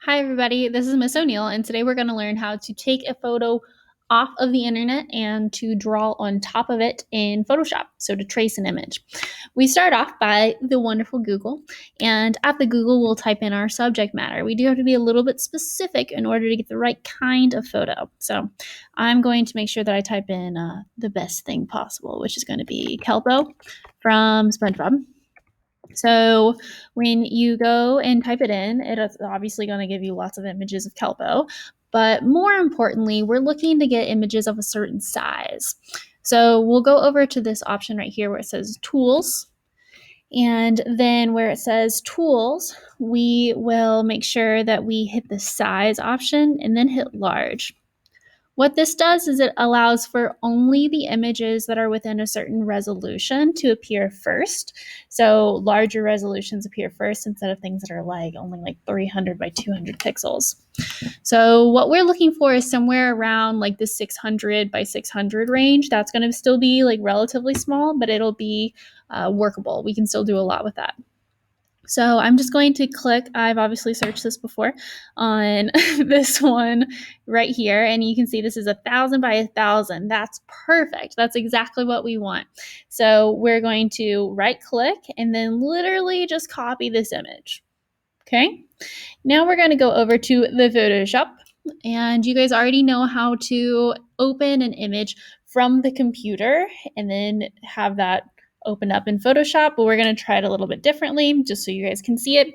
Hi, everybody. This is Miss O'Neill, and today we're going to learn how to take a photo off of the internet and to draw on top of it in Photoshop, so to trace an image. We start off by the wonderful Google, and at the Google, we'll type in our subject matter. We do have to be a little bit specific in order to get the right kind of photo. So I'm going to make sure that I type in the best thing possible, which is going to be Kelpo from SpongeBob. So when you go and type it in, it is obviously going to give you lots of images of Kelpo. But more importantly, we're looking to get images of a certain size. So we'll go over to this option right here where it says Tools. And then where it says Tools, we will make sure that we hit the Size option and then hit Large. What this does is it allows for only the images that are within a certain resolution to appear first. So larger resolutions appear first instead of things that are only like 300 by 200 pixels. So what we're looking for is somewhere around like the 600 by 600 range. That's going to still be like relatively small, but it'll be workable. We can still do a lot with that. So I'm just going to click, I've obviously searched this before, on this one right here. And you can see this is 1,000 by 1,000. That's perfect. That's exactly what we want. So we're going to right click and then literally just copy this image. Okay. Now we're going to go over to the Photoshop. And you guys already know how to open an image from the computer and then have that open up in Photoshop, but we're going to try it a little bit differently just so you guys can see it.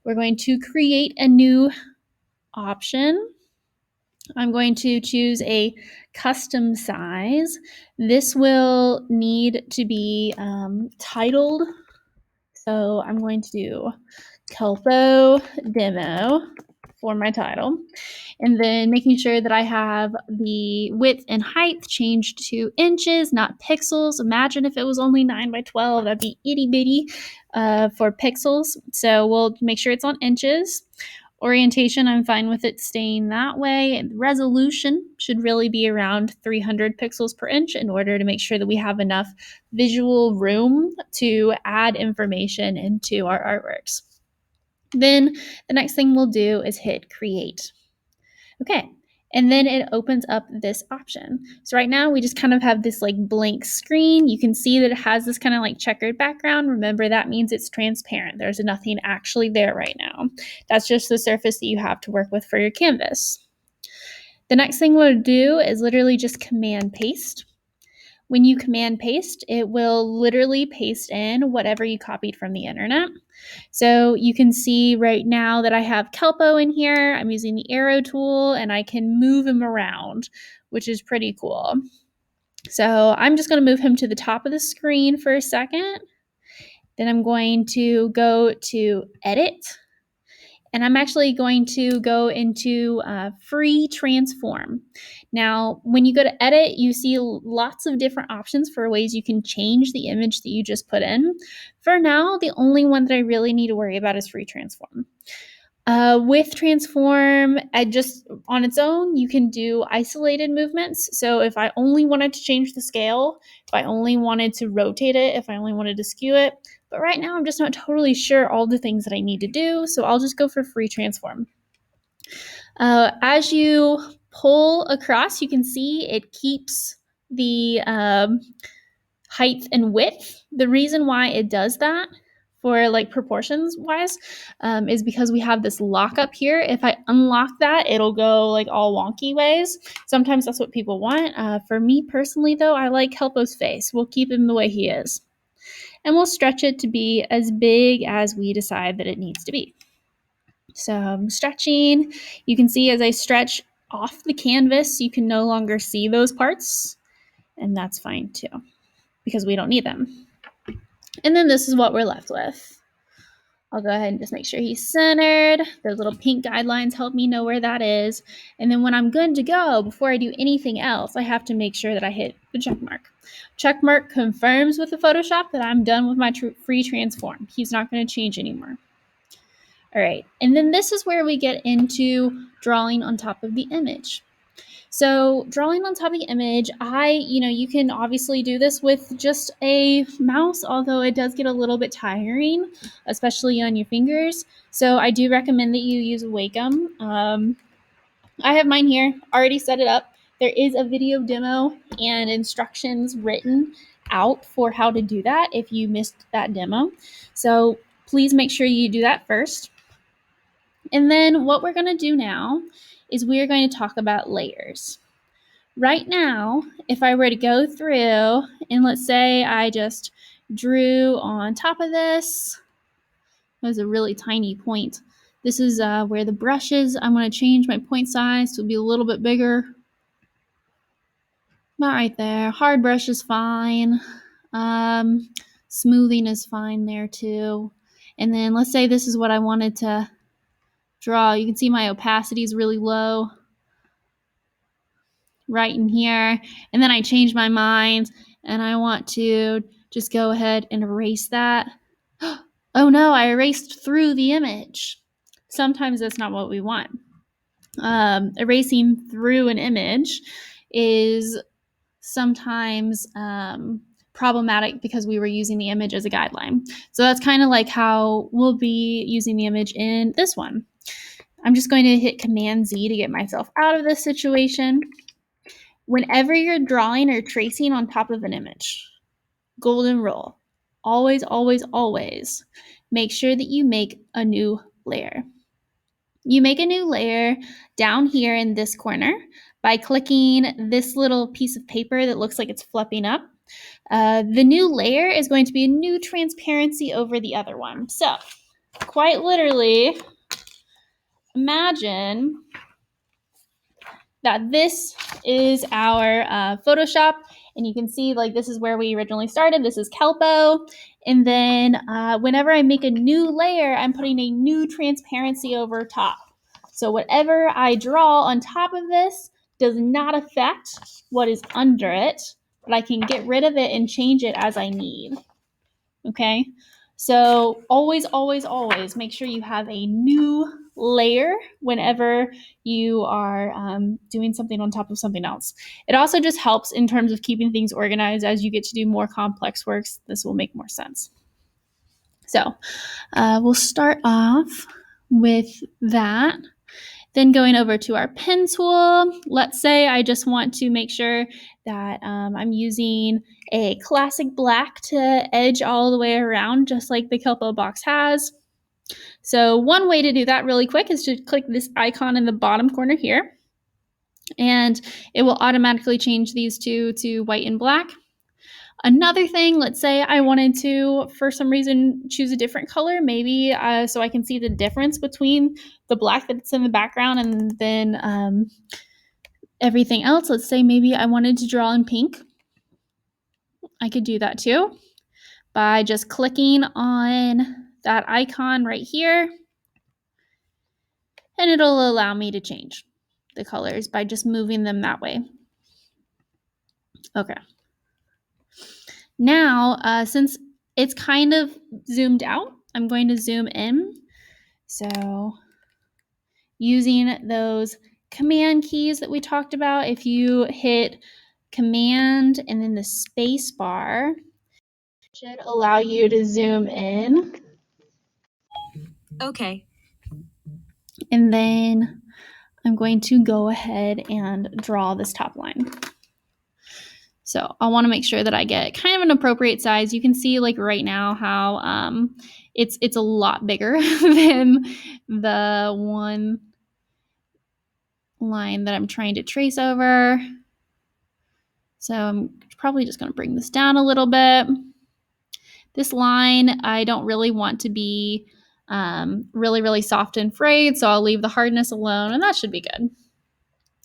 We're going to create a new option. I'm going to choose a custom size. This will need to be titled. So I'm going to do Kelpo Demo for my title. And then making sure that I have the width and height changed to inches, not pixels. Imagine if it was only 9 by 12, that'd be itty bitty for pixels. So we'll make sure it's on inches. Orientation, I'm fine with it staying that way. And resolution should really be around 300 pixels per inch in order to make sure that we have enough visual room to add information into our artworks. Then the next thing we'll do is hit create. Okay, and then it opens up this option. So right now we just kind of have this like blank screen. You can see that it has this kind of like checkered background. Remember, that means it's transparent. There's nothing actually there right now. That's just the surface that you have to work with for your canvas. The next thing we'll do is literally just command paste. When you command paste, it will literally paste in whatever you copied from the internet. So you can see right now that I have Kelpo in here. I'm using the arrow tool and I can move him around, which is pretty cool. So I'm just going to move him to the top of the screen for a second. Then I'm going to go to edit. And I'm actually going to go into free transform. Now, when you go to edit, you see lots of different options for ways you can change the image that you just put in. For now, the only one that I really need to worry about is free transform. With transform, just on its own, you can do isolated movements. So if I only wanted to change the scale, if I only wanted to rotate it, if I only wanted to skew it, but right now I'm just not totally sure all the things that I need to do, so I'll just go for free transform. As you pull across, you can see it keeps the height and width. The reason why it does that for like proportions wise is because we have this lock up here. If I unlock that, it'll go like all wonky ways. Sometimes that's what people want. For me personally though, I like Kelpo's face. We'll keep him the way he is. And we'll stretch it to be as big as we decide that it needs to be. So I'm stretching. You can see as I stretch off the canvas, you can no longer see those parts. And that's fine too, because we don't need them. And then this is what we're left with. I'll go ahead and just make sure he's centered. Those little pink guidelines help me know where that is. And then when I'm good to go, before I do anything else, I have to make sure that I hit the check mark. Check mark confirms with the Photoshop that I'm done with my free transform. He's not going to change anymore. All right, and then this is where we get into drawing on top of the image. So drawing on top of the image, you can obviously do this with just a mouse, although it does get a little bit tiring, especially on your fingers. So I do recommend that you use Wacom. I have mine here, already set it up. There is a video demo and instructions written out for how to do that if you missed that demo. So please make sure you do that first. And then what we're going to do now is we're going to talk about layers. Right now, if I were to go through and let's say I just drew on top of this, that was a really tiny point. This is where the brush is. I'm going to change my point size to be a little bit bigger. About right there. Hard brush is fine. Smoothing is fine there too. And then let's say this is what I wanted to draw. You can see my opacity is really low right in here. And then I change my mind and I want to just go ahead and erase that. Oh no, I erased through the image. Sometimes that's not what we want. Erasing through an image is sometimes problematic because we were using the image as a guideline. So that's kind of like how we'll be using the image in this one. I'm just going to hit Command Z to get myself out of this situation. Whenever you're drawing or tracing on top of an image, golden rule, always, always, always make sure that you make a new layer. You make a new layer down here in this corner by clicking this little piece of paper that looks like it's flipping up. The new layer is going to be a new transparency over the other one. So, quite literally, imagine that this is our Photoshop, and you can see like this is where we originally started. This is Kelpo, and then whenever I make a new layer, I'm putting a new transparency over top. So whatever I draw on top of this does not affect what is under it, but I can get rid of it and change it as I need. Okay, so always, always, always make sure you have a new layer whenever you are doing something on top of something else. It also just helps in terms of keeping things organized. As you get to do more complex works, this will make more sense. So we'll start off with that. Then going over to our pen tool, let's say I just want to make sure that I'm using a classic black to edge all the way around, just like the Kelpo box has. So one way to do that really quick is to click this icon in the bottom corner here, and it will automatically change these two to white and black. Another thing, let's say I wanted to, for some reason, choose a different color, maybe so I can see the difference between the black that's in the background and then everything else. Let's say maybe I wanted to draw in pink. I could do that too by just clicking on that icon right here, and it'll allow me to change the colors by just moving them that way. Okay. Now, since it's kind of zoomed out, I'm going to zoom in. So using those command keys that we talked about, if you hit command and then the space bar, it should allow you to zoom in. Okay. And then I'm going to go ahead and draw this top line. So I want to make sure that I get kind of an appropriate size. You can see like right now how it's a lot bigger than the one line that I'm trying to trace over. So I'm probably just going to bring this down a little bit. This line I don't really want to be really, really soft and frayed, so I'll leave the hardness alone, and that should be good.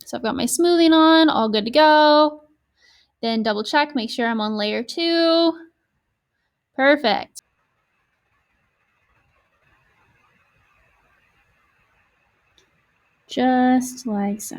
So I've got my smoothing on, all good to go. Then double check, make sure I'm on layer 2. Perfect. Just like so.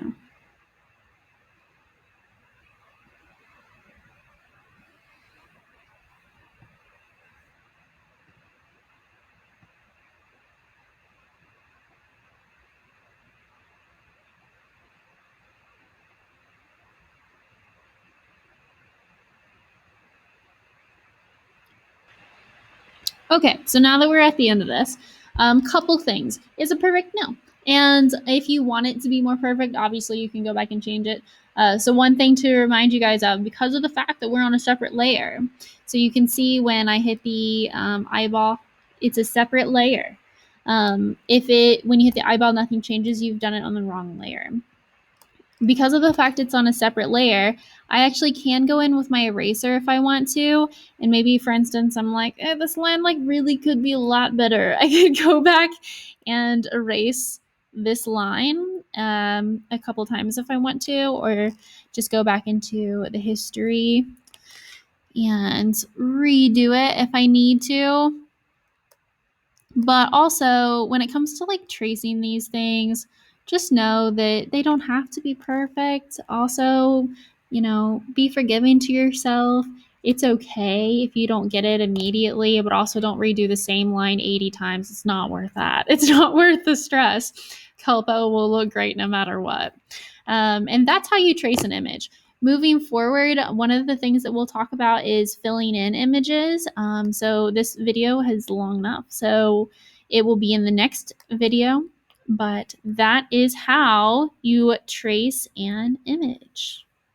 Okay, so now that we're at the end of this, couple things. Is it perfect? No. And if you want it to be more perfect, obviously you can go back and change it. So one thing to remind you guys of, because of the fact that we're on a separate layer, so you can see when I hit the eyeball, it's a separate layer. When you hit the eyeball, nothing changes, you've done it on the wrong layer. Because of the fact it's on a separate layer, I actually can go in with my eraser if I want to. And maybe, for instance, I'm like, this line like really could be a lot better. I could go back and erase this line a couple times if I want to, or just go back into the history and redo it if I need to. But also, when it comes to like tracing these things, just know that they don't have to be perfect. Also, be forgiving to yourself. It's okay if you don't get it immediately, but also don't redo the same line 80 times. It's not worth that. It's not worth the stress. Kelpo will look great no matter what. And that's how you trace an image. Moving forward, one of the things that we'll talk about is filling in images. So this video is long enough, so it will be in the next video. But that is how you trace an image.